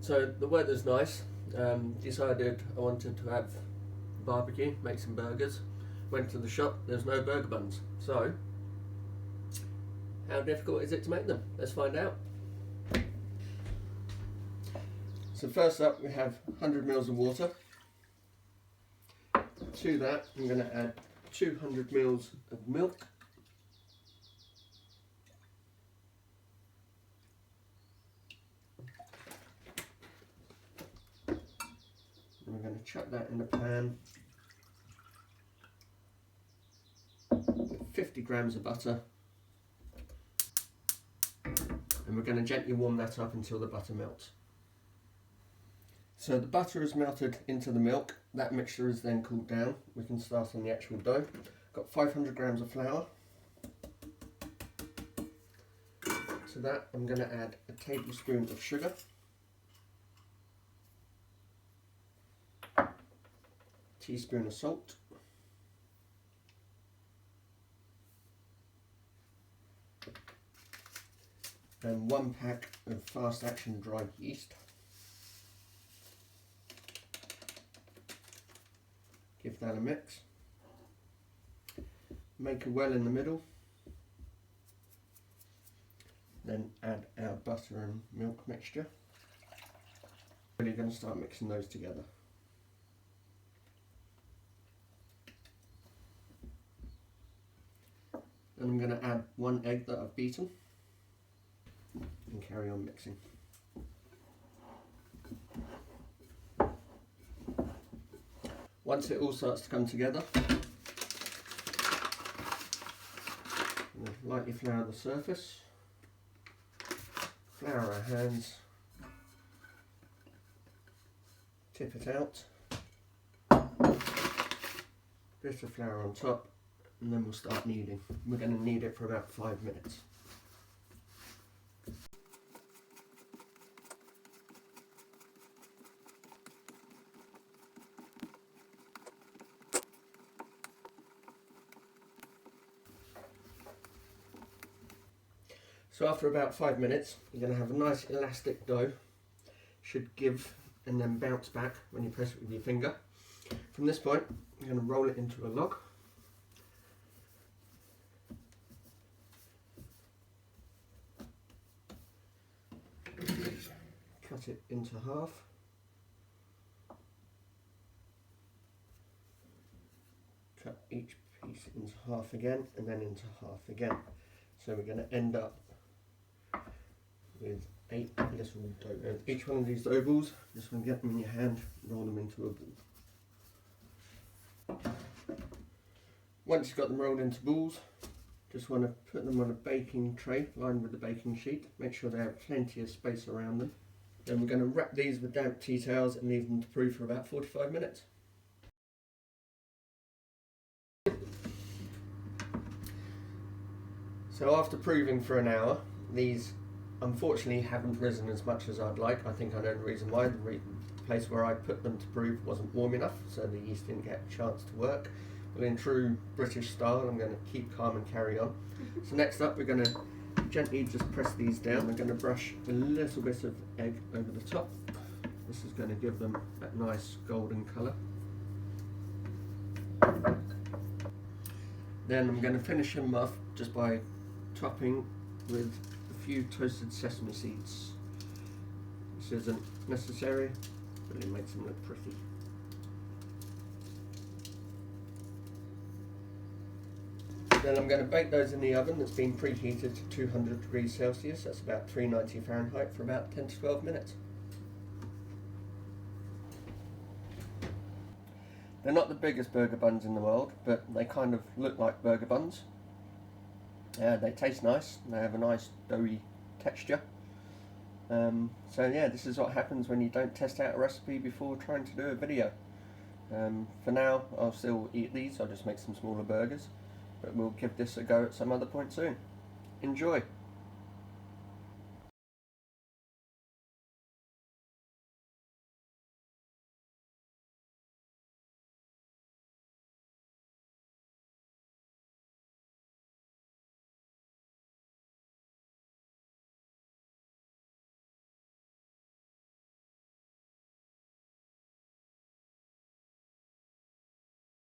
So the weather's nice. Decided I wanted to have barbecue, make some burgers. Went to the shop, there's no burger buns. So, how difficult is it to make them? Let's find out. So first up we have 100 ml of water. To that I'm going to add 200 ml of milk. And we're going to chuck that in the pan with 50 grams of butter. And we're going to gently warm that up until the butter melts. So the butter is melted into the milk. That mixture is then cooled down. We can start on the actual dough. Got 500 grams of flour. To that I'm going to add a tablespoon of sugar. Teaspoon of salt. And 1 pack of fast action dry yeast. Give that a mix. Make a well in the middle. Then add our butter and milk mixture. Really going to start mixing those together. Then I'm going to add 1 egg that I've beaten and carry on mixing. Once it all starts to come together, we'll lightly flour the surface, flour our hands, tip it out, bit of flour on top, and then we'll start kneading. We're going to knead it for about 5 minutes. So after about 5 minutes, you're going to have a nice elastic dough. Should give and then bounce back when you press it with your finger. From this point, you're going to roll it into a log. Cut it into half. Cut each piece into half again and then into half again. So we're going to end up with 8 little dough. Each one of these dough balls, just want to get them in your hand, roll them into a ball. Once you've got them rolled into balls, just want to put them on a baking tray lined with the baking sheet. Make sure they have plenty of space around them. Then we're going to wrap these with damp tea towels and leave them to proof for about 45 minutes. So after proving for an hour, these unfortunately haven't risen as much as I'd like. I think I know the reason why. The place where I put them to prove wasn't warm enough, so the yeast didn't get a chance to work. But in true British style, I'm going to keep calm and carry on. So next up, we're going to gently just press these down. We're going to brush a little bit of egg over the top. This is going to give them that nice golden colour. Then I'm going to finish them off just by topping with a few toasted sesame seeds. This isn't necessary, but it makes them look pretty. Then I'm going to bake those in the oven that's been preheated to 200 degrees Celsius, that's about 390 Fahrenheit, for about 10 to 12 minutes. They're not the biggest burger buns in the world, but they kind of look like burger buns. They taste nice, they have a nice doughy texture. So yeah, this is what happens when you don't test out a recipe before trying to do a video. For now, I'll still eat these, I'll just make some smaller burgers, but we'll give this a go at some other point soon. Enjoy!